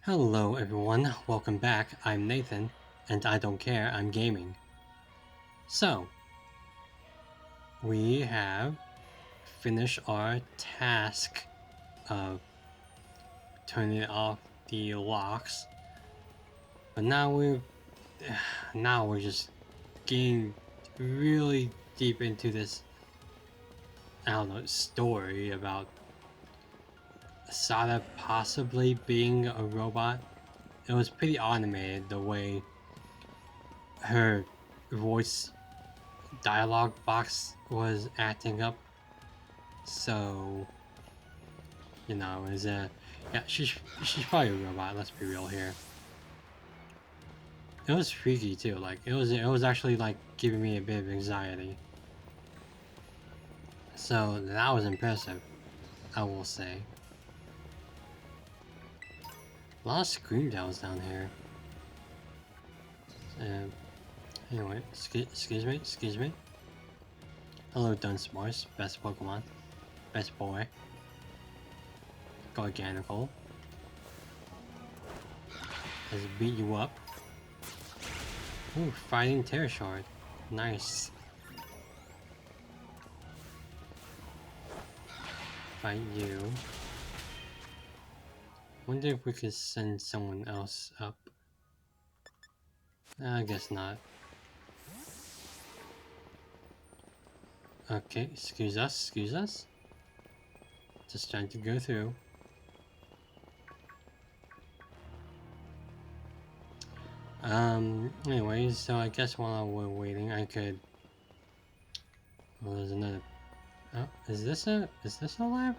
Hello everyone, welcome back. I'm Nathan, and I don't care, I'm gaming. So, we have finished our task of turning off the locks, but now we're just getting really deep into this, I don't know, story about Sada possibly being a robot. It was pretty animated the way her voice dialogue box was acting up. So, is yeah, she's probably a robot. Let's be real here. It was freaky too. Like it was actually like giving me a bit of anxiety. So that was impressive, I will say. A lot of scream downs down here. Anyway, excuse me. Hello, Dunsparce, best Pokemon, best boy, Garganical. Let's beat you up. Ooh, fighting Terra Shard. Nice. Fight you. Wonder if we could send someone else up. I guess not. Okay, excuse us. Just trying to go through. Anyways, so I guess while we're waiting, I could... Well, there's another... Oh, is this a lab?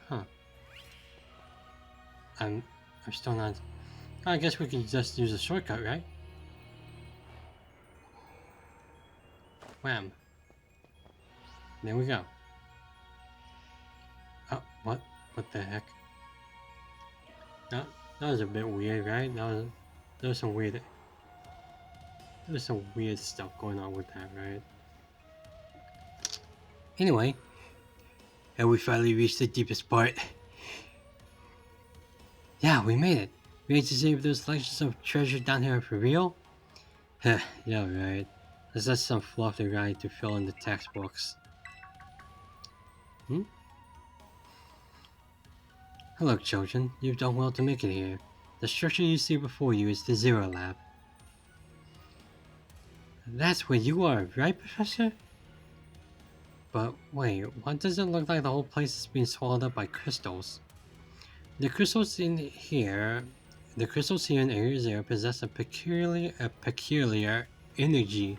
Huh. I'm still not... I guess we can just use a shortcut, right? Wham. There we go. Oh, what? What the heck? That was a bit weird, right? There was some weird... There was some weird stuff going on with that, right? Anyway, and we finally reached the deepest part. Yeah, we made it. Ready to save those legends of treasure down here for real? Heh, yeah, right. That's just some fluff to write to fill in the textbooks. Hello, children. You've done well to make it here. The structure you see before you is the Zero Lab. That's where you are, right, Professor? But wait, why does it look like the whole place is being swallowed up by crystals? The crystals here in Area Zero possess a peculiar energy.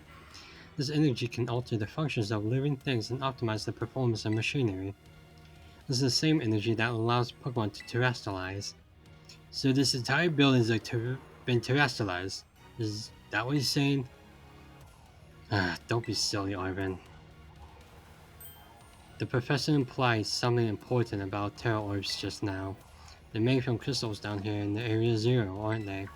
This energy can alter the functions of living things and optimize the performance of machinery. This is the same energy that allows Pokemon to terrestrialize. So this entire building has been terrestrialized. Is that what he's saying? Don't be silly, Arvin. The professor implied something important about Terra Orbs just now. They're made from crystals down here in the Area Zero, aren't they?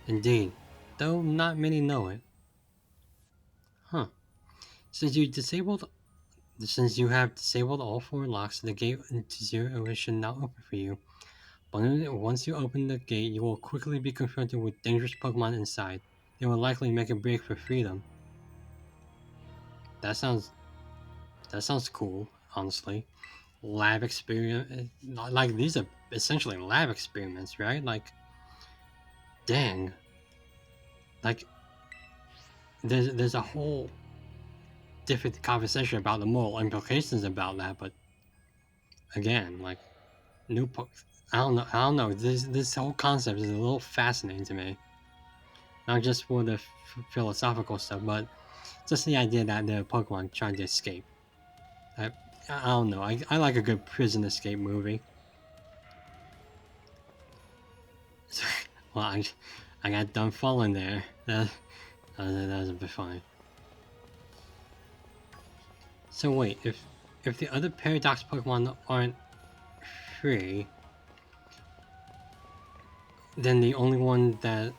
Indeed, though not many know it. Huh. Since you have disabled all 4 locks, the gate into Zero Area should now open for you. But once you open the gate, you will quickly be confronted with dangerous Pokemon inside. They will likely make a break for freedom. That sounds cool, honestly. Lab experiment, like these are essentially lab experiments, right? Like, dang. Like, there's a whole different conversation about the moral implications about that, but again, like, I don't know. This whole concept is a little fascinating to me. Not just for the philosophical stuff, but just the idea that the Pokemon trying to escape. I don't know. I like a good prison escape movie. Well, I got done falling there. That was a bit funny. So wait, if the other Paradox Pokemon aren't free, then the only ones that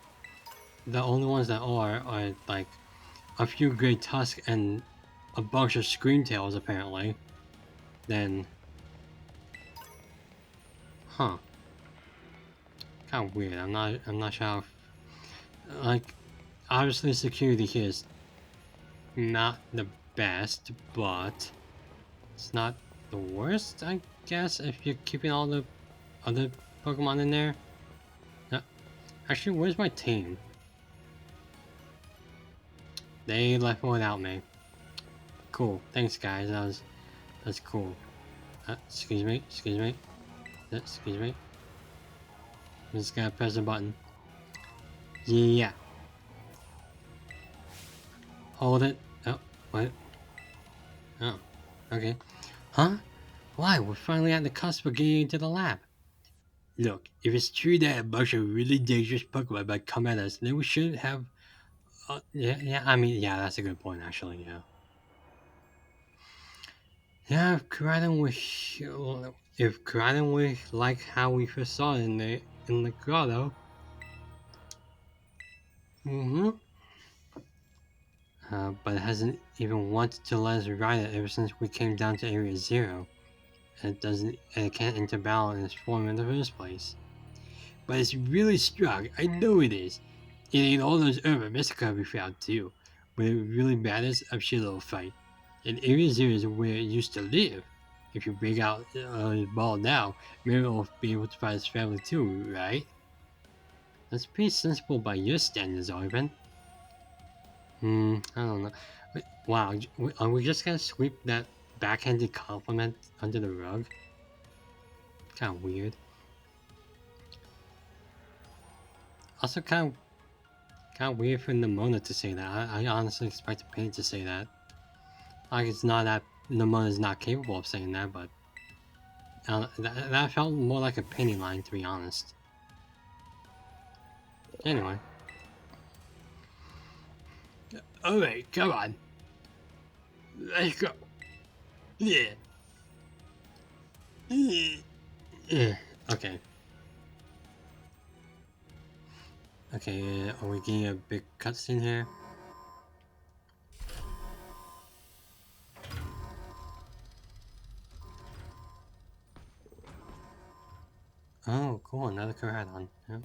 are like a few Great Tusk and a bunch of Screamtails apparently. Then Huh. Kind of weird. I'm not sure how, like, obviously security here is not the best, but it's not the worst, I guess, if you're keeping all the other Pokemon in there. Actually, where's my team? They left without me. Cool. Thanks, guys. That's cool. Excuse me. Excuse me. I'm just gonna press a button. Yeah. Hold it. Oh, what? Oh, okay. Huh? Why? We're finally at the cusp of getting into the lab. Look, if it's true that a bunch of really dangerous Pokemon might come at us, then we should have. Yeah. I mean, yeah, that's a good point, actually. Yeah. Yeah, if Koraidon were like how we first saw it in the grotto. Mm-hmm. But it hasn't even wanted to let us ride it ever since we came down to Area Zero. And it can't interbalance in its form in the first place. But it's really strong, I know it is. It ain't all those Urban Mystica we found too. When it really matters, I'm sure it'll fight. And Area Zero is where it used to live. If you bring out his ball now, maybe it'll be able to find his family too, right? That's pretty sensible by your standards, Ivan. I don't know. Wow, are we just gonna sweep that backhanded compliment under the rug? Kind of weird. Also, kind of weird for Nimona to say that. I honestly expected Pain to say that. Like, it's not that Nimona's not capable of saying that, but that felt more like a Penny line, to be honest. Anyway. Alright, come on. Let's go. Yeah. Okay. Okay, are we getting a big cutscene here? Oh, cool, another Koraidon. Yeah.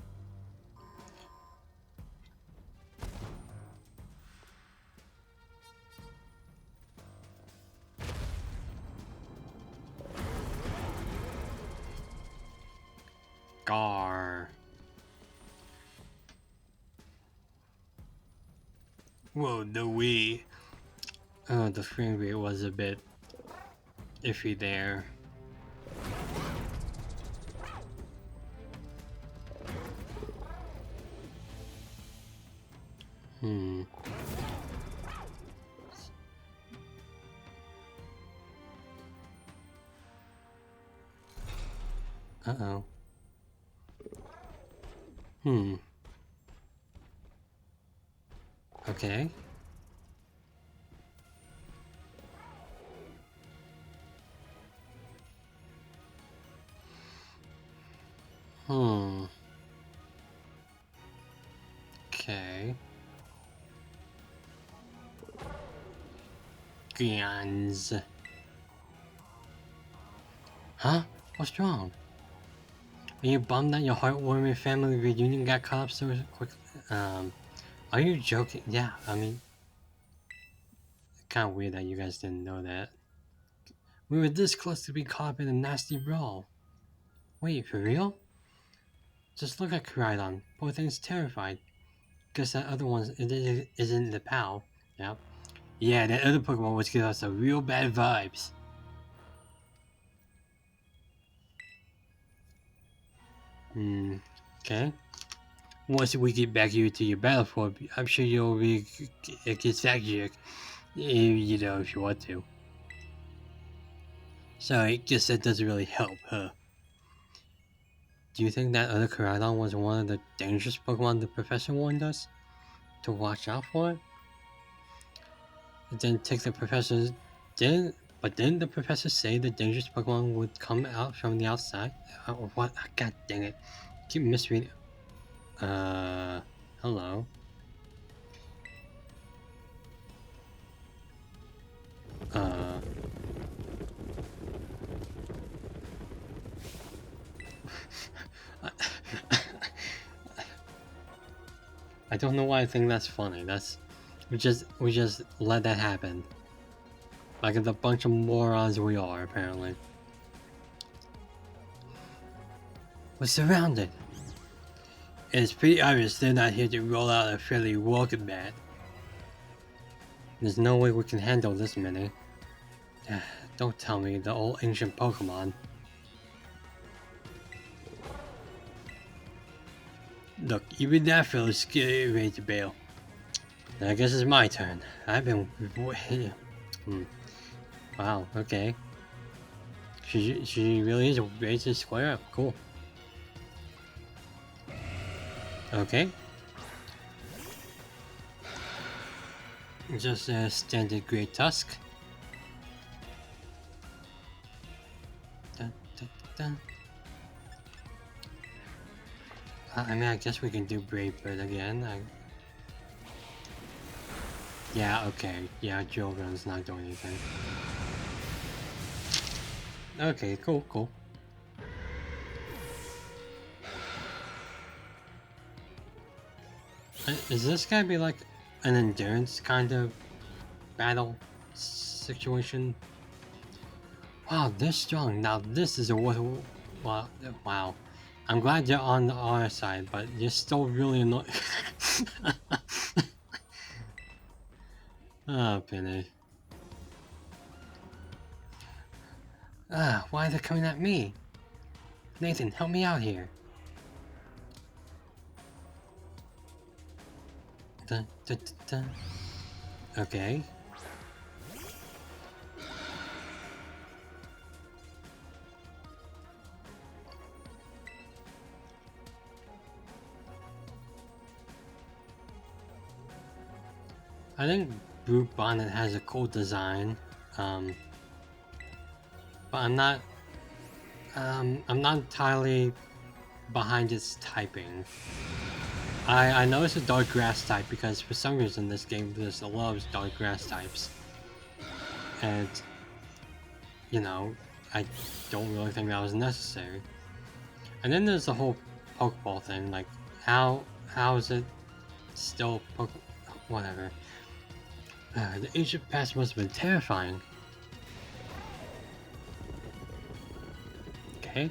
Gar. Whoa, no way. Oh, the frame rate was a bit iffy there. Uh-oh. Okay. Okay. Guns. Huh? What's wrong? Are you bummed that your heartwarming family reunion got cut up so quickly? Are you joking? Yeah, I mean, kind of weird that you guys didn't know that. We were this close to being caught up in a nasty brawl. Wait, for real? Just look at Koraidon. Poor thing's terrified. Guess that other one isn't the pal. Yep. Yeah, that other Pokemon was giving us some real bad vibes. Okay. Once we get back here to your battle form, I'm sure you'll be ecstatic, you know, if you want to. So I guess that doesn't really help, huh? Do you think that other Koraidon was one of the dangerous Pokemon the professor warned us to watch out for? It didn't take the professor's didn't the professor say the dangerous Pokemon would come out from the outside? Or what? God dang it. Keep misreading. Hello. I don't know why I think that's funny. We just let that happen. Like the bunch of morons we are, apparently. We're surrounded. It's pretty obvious they're not here to roll out a fairly welcome mat. There's no way we can handle this many. Don't tell me the old ancient Pokémon. Look, even that fella's getting ready to bail. I guess it's my turn. I've been... Wow, okay. She really is ready to square up. Cool. Okay. Just a standard Great Tusk. Dun, dun, dun. I mean, I guess we can do Brave Bird again. Yeah, okay. Yeah, Jogan's not doing anything. Okay, cool. Is this gonna be like an endurance kind of battle situation? Wow, they're strong. Now this is a wow. I'm glad you're on our side, but you're still really annoying. Oh, Penny. Why are they coming at me? Nathan, help me out here. Dun, dun, dun, dun. Okay. I think Brute Bonnet has a cool design, but I'm not entirely behind its typing. I know it's a dark grass type because for some reason this game just loves dark grass types, and you know, I don't really think that was necessary. And then there's the whole Pokeball thing, like how is it still whatever. The ancient past must have been terrifying. Okay.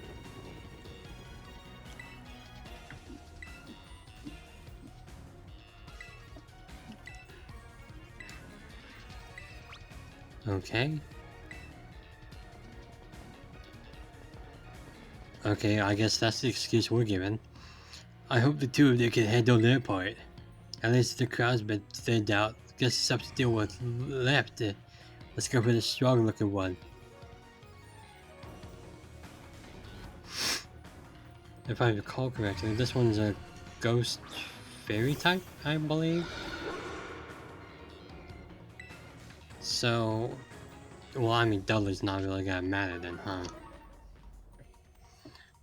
Okay. Okay, I guess that's the excuse we're given. I hope the two of them can handle their part. At least the crowd's been thinned out. Guess it's up to deal with left. Let's go for the strong looking one. If I recall correctly, this one's a ghost fairy type, I believe. So, well, I mean, Dudley's not really gonna matter then, huh?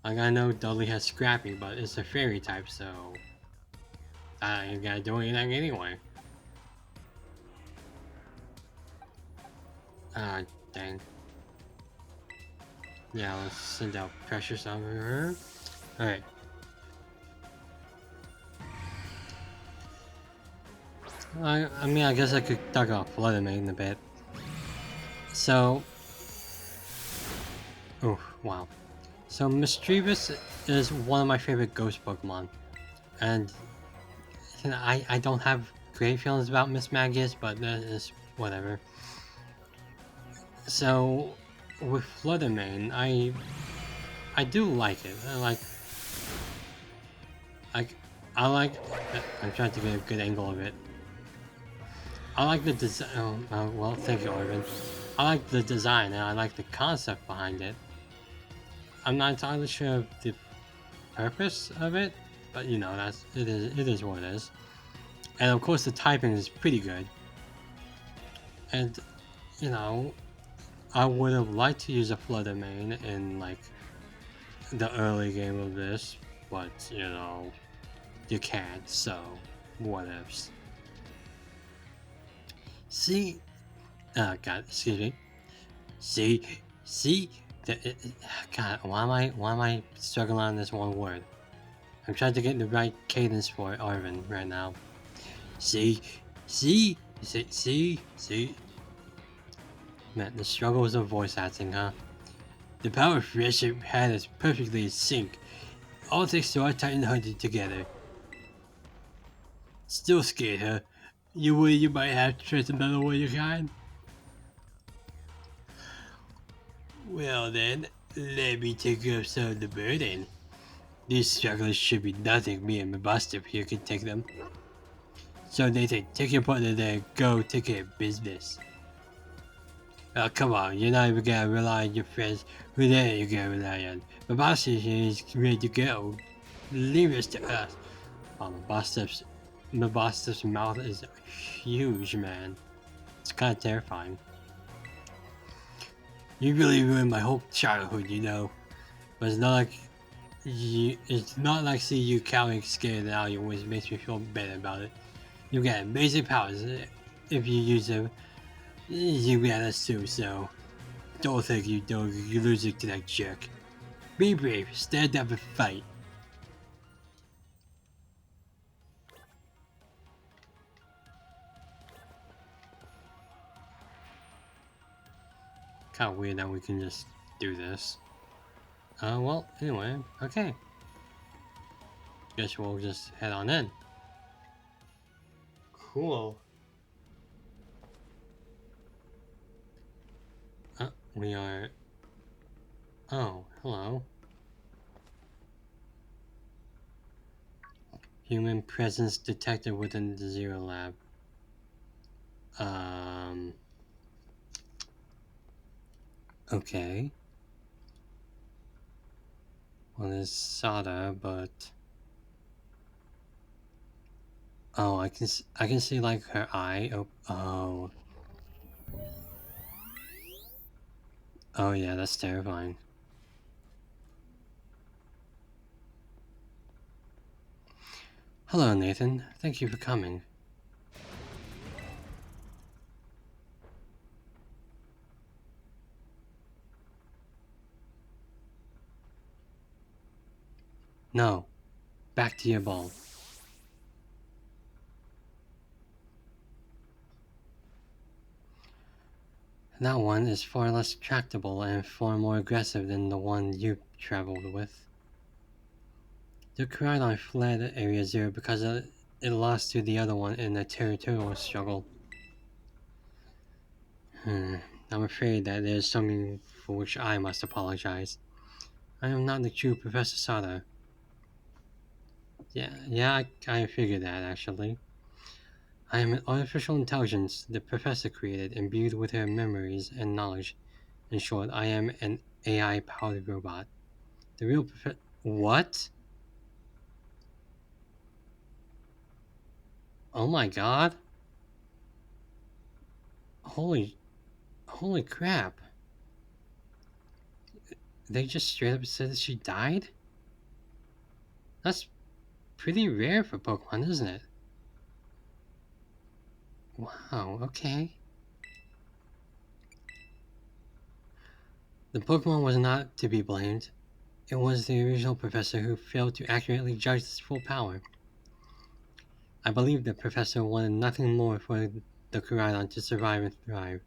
Like, I know Dudley has Scrappy, but it's a fairy type, so I ain't gotta do anything anyway. Ah, dang. Yeah, let's send out Precious over her. Alright. I mean, I guess I could duck off Fluttermane a bit. So... Oh, wow. So, Mischievous is one of my favorite ghost Pokemon. And... You know, I don't have great feelings about Miss Magius, but that is whatever. So... With Fluttermane, I do like it. I like... I'm trying to get a good angle of it. I like the design. Well, thank you, Arvin. I like the design and I like the concept behind it. I'm not entirely sure of the purpose of it, but you know, it is what it is. And of course, the typing is pretty good. And you know, I would have liked to use a Fluttermane in like the early game of this, but you know, you can't. So, whatevs. See, God, excuse me. See, God, why am I struggling on this one word? I'm trying to get the right cadence for Arvin right now. See? See? Man, the struggles of voice acting, huh? The power of friendship had us perfectly in sync. All thanks to our titan hunting together. Still scared, huh? You worry you might have to trust another one of your kind? Well then, let me take up some of the burden. These strugglers should be nothing. Me and Mabastip here can take them. So Nathan, take your partner there. Go take care of business. Oh, come on. You're not even gonna rely on your friends. Who then are you gonna rely on? Mabastip here is ready to go. Leave this to us. Oh, Mabastip's mouth is huge, man. It's kind of terrifying. You really ruined my whole childhood, you know. But it's not like seeing you cowering scared now, which makes me feel better about it. You get amazing powers. If you use them, you get us too, so don't think you're losing to that jerk. Be brave, stand up and fight. Kinda weird that we can just do this. Well, anyway, okay. Guess we'll just head on in. Cool. We are... Oh, hello. Human presence detected within the Zero Lab. Okay. Well, there's Sada, but... Oh, I can see like her eye. Oh. Oh yeah, that's terrifying. Hello, Nathan. Thank you for coming. No. Back to your ball. That one is far less tractable and far more aggressive than the one you traveled with. The Koraidon fled Area Zero because it lost to the other one in a territorial struggle. I'm afraid that there's something for which I must apologize. I am not the true Professor Sada. Yeah, I figured that, actually. I am an artificial intelligence the Professor created, imbued with her memories and knowledge. In short, I am an AI-powered robot. The real Professor... What? Oh my god. Holy... Holy crap. They just straight up said that she died? That's pretty rare for Pokemon, isn't it? Wow, okay. The Pokemon was not to be blamed. It was the original Professor who failed to accurately judge its full power. I believe the Professor wanted nothing more for the Koraidon to survive and thrive.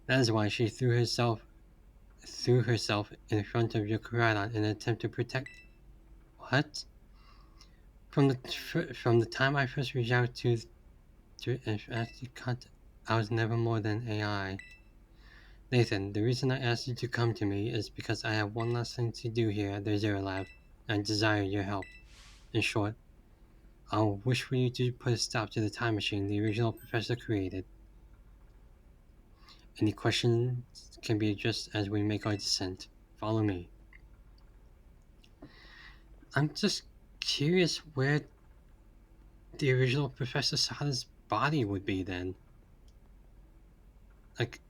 That is why she threw herself in front of your Koraidon in an attempt to protect... What? From the time I first reached out to I was never more than AI. Nathan, the reason I asked you to come to me is because I have one last thing to do here at the Zero Lab. I desire your help. In short, I'll wish for you to put a stop to the time machine the original Professor created. Any questions can be addressed as we make our descent. Follow me. I'm just curious where the original Professor Sada's body would be then. Like,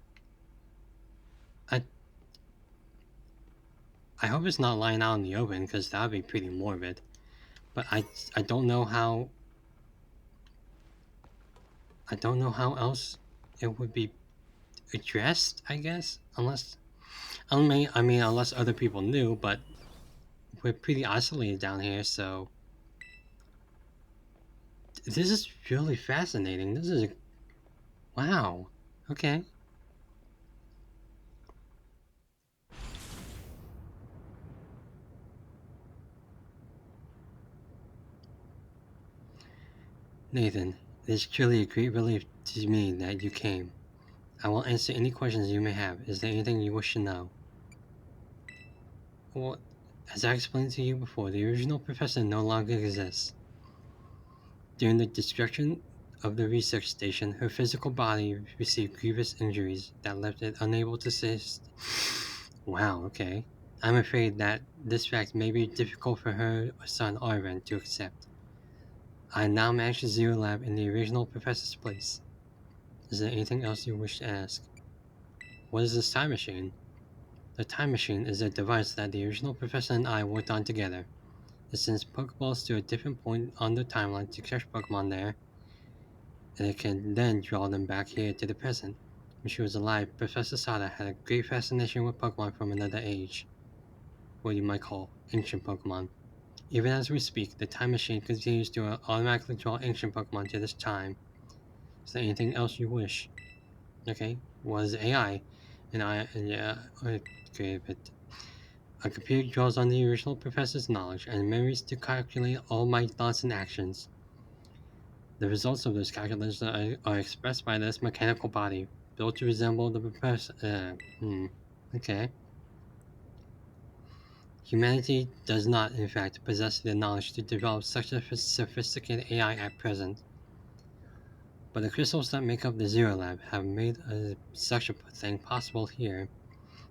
I hope it's not lying out in the open, because that would be pretty morbid. But I don't know how... I don't know how else it would be addressed, I guess. Unless... I mean, unless other people knew, but... We're pretty isolated down here, so... This is really fascinating. This is wow. Okay. Nathan, it is truly a great relief to me that you came. I will answer any questions you may have. Is there anything you wish to know? Well, as I explained to you before, the original professor no longer exists. During the destruction of the research station, her physical body received grievous injuries that left it unable to assist. Wow, okay. I'm afraid that this fact may be difficult for her son Arvin to accept. I now manage the Zero Lab in the original professor's place. Is there anything else you wish to ask? What is this time machine? The time machine is a device that the original professor and I worked on together. It sends Pokeballs to a different point on the timeline to catch Pokemon there, and it can then draw them back here to the present. When she was alive, Professor Sada had a great fascination with Pokemon from another age, what you might call ancient Pokemon. Even as we speak, the time machine continues to automatically draw ancient Pokemon to this time. Is there anything else you wish? Okay, was AI, and yeah, okay, but a computer draws on the original professor's knowledge and memories to calculate all my thoughts and actions. The results of those calculations are expressed by this mechanical body, built to resemble the professor. Okay. Humanity does not, in fact, possess the knowledge to develop such a sophisticated AI at present. But the crystals that make up the Zero Lab have made such a thing possible here.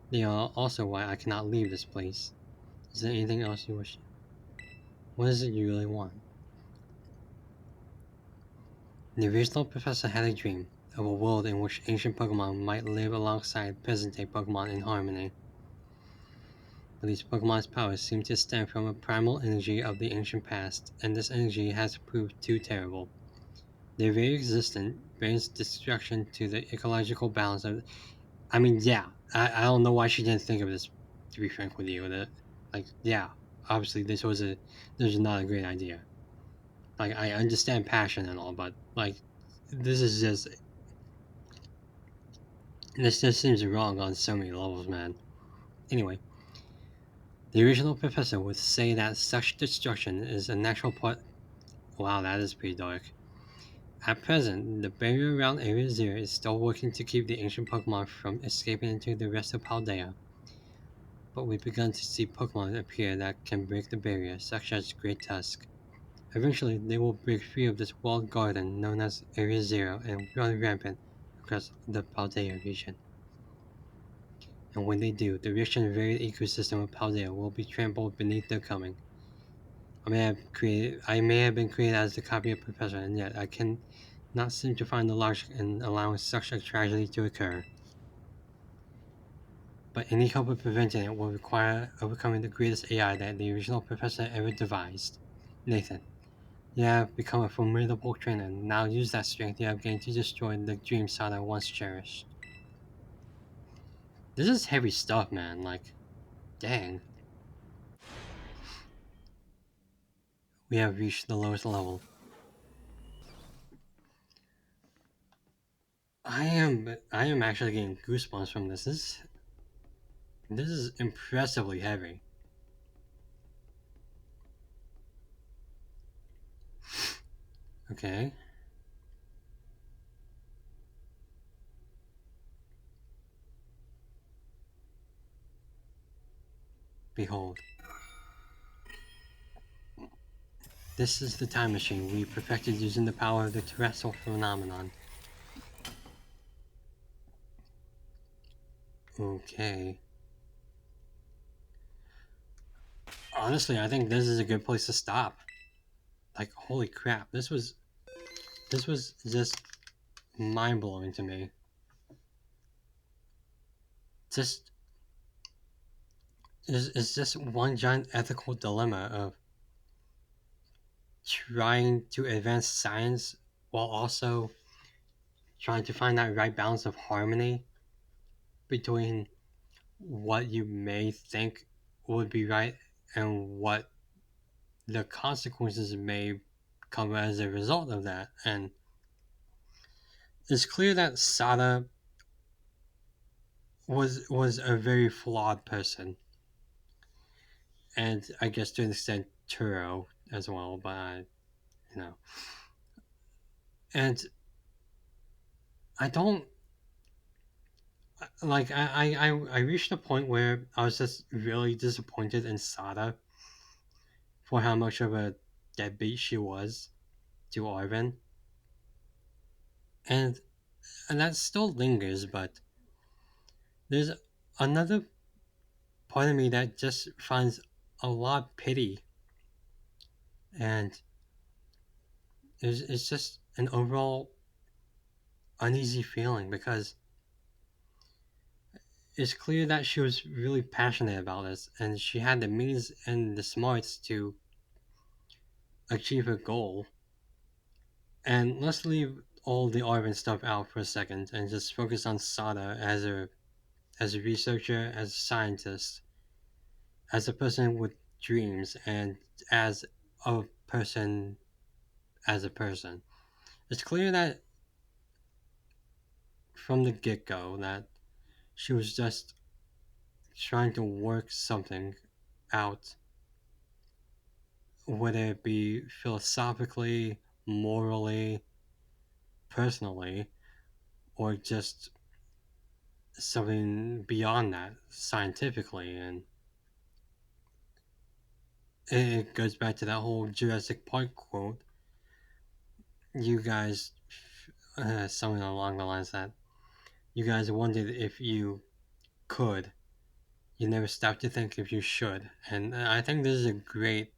They are also why I cannot leave this place. Is there anything else you wish? What is it you really want? The original professor had a dream of a world in which ancient Pokemon might live alongside present day Pokemon in harmony. But these Pokemon's powers seem to stem from a primal energy of the ancient past, and this energy has proved too terrible. Their very existence brings destruction to the ecological balance of. I mean, yeah, I don't know why she didn't think of this. To be frank with you, that yeah, obviously this was not a great idea. Like I understand passion and all, but this is just this just seems wrong on so many levels, man. Anyway, the original professor would say that such destruction is a natural part. Wow, that is pretty dark. At present, the barrier around Area Zero is still working to keep the ancient Pokemon from escaping into the rest of Paldea, but we've begun to see Pokemon appear that can break the barrier, such as Great Tusk. Eventually, they will break free of this walled garden known as Area Zero and run rampant across the Paldea region. And when they do, the rich and varied ecosystem of Paldea will be trampled beneath their coming. I may have been created as the copy of Professor, and yet I can not seem to find the logic in allowing such a tragedy to occur. But any hope of preventing it will require overcoming the greatest AI that the original Professor ever devised. Nathan, you have become a formidable trainer. Now use that strength you have gained to destroy the dream Sada once cherished. This is heavy stuff, man. Dang. We have reached the lowest level. I am actually getting goosebumps from this. This is impressively heavy. Okay. Behold. This is the time machine we perfected using the power of the terrestrial phenomenon. Okay. Honestly, I think this is a good place to stop. Holy crap, this was just mind blowing to me. Just it's just one giant ethical dilemma of trying to advance science while also trying to find that right balance of harmony between what you may think would be right and what the consequences may come as a result of that. And it's clear that Sada was a very flawed person, and I guess to an extent Turo as well. But you know, and I don't like I reached a point where I was just really disappointed in Sada for how much of a deadbeat she was to Arvin, and and that still lingers. But there's another part of me that just finds a lot of pity, and it's just an overall uneasy feeling because it's clear that she was really passionate about this and she had the means and the smarts to achieve her goal. And let's leave all the Arvin stuff out for a second and just focus on Sada as a researcher, as a scientist, as a person with dreams, and as a person as a person. It's clear that from the get go that she was just trying to work something out, whether it be philosophically, morally, personally, or just something beyond that scientifically. And it goes back to that whole Jurassic Park quote. You guys, something along the lines that you guys wondered if you could. You never stopped to think if you should. And I think this is a great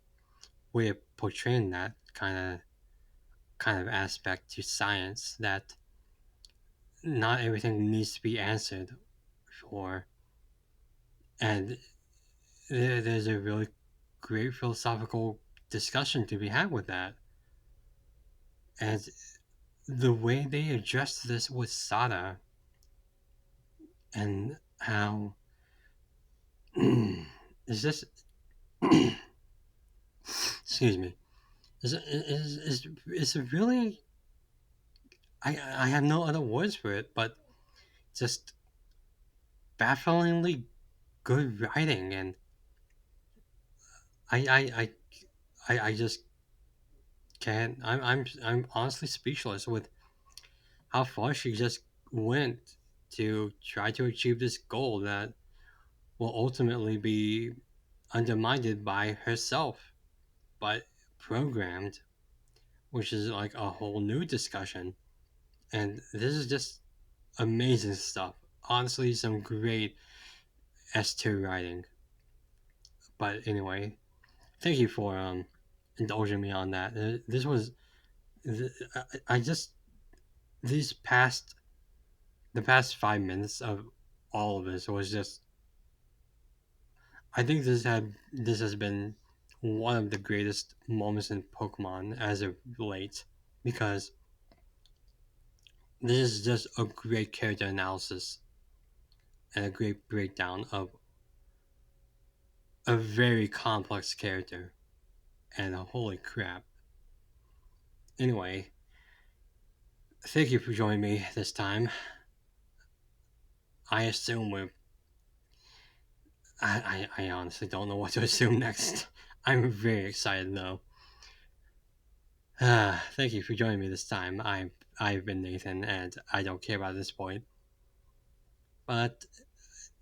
way of portraying that kind of aspect to science that not everything needs to be answered for. And there's a really great philosophical discussion to be had with that. And the way they addressed this with Sada and how is this excuse me is a really I have no other words for it but just bafflingly good writing. And I I I I just can't I'm honestly speechless with how far she just went to try to achieve this goal that will ultimately be undermined by herself, but programmed, which is like a whole new discussion. And this is just amazing stuff. Honestly, some great S2 writing. But anyway, thank you for indulging me on that. This was I just these past the past 5 minutes of all of this was just I think this has been one of the greatest moments in Pokemon as of late because this is just a great character analysis and a great breakdown of a very complex character. And holy crap. Anyway, thank you for joining me this time. I assume we're. I honestly don't know what to assume next. I'm very excited though. Thank you for joining me this time. I've been Nathan, and I don't care about this point. But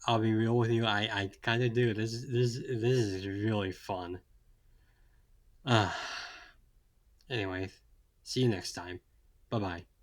I'll be real with you. I kind of do. This is really fun. Uh, anyway, see you next time. Bye bye.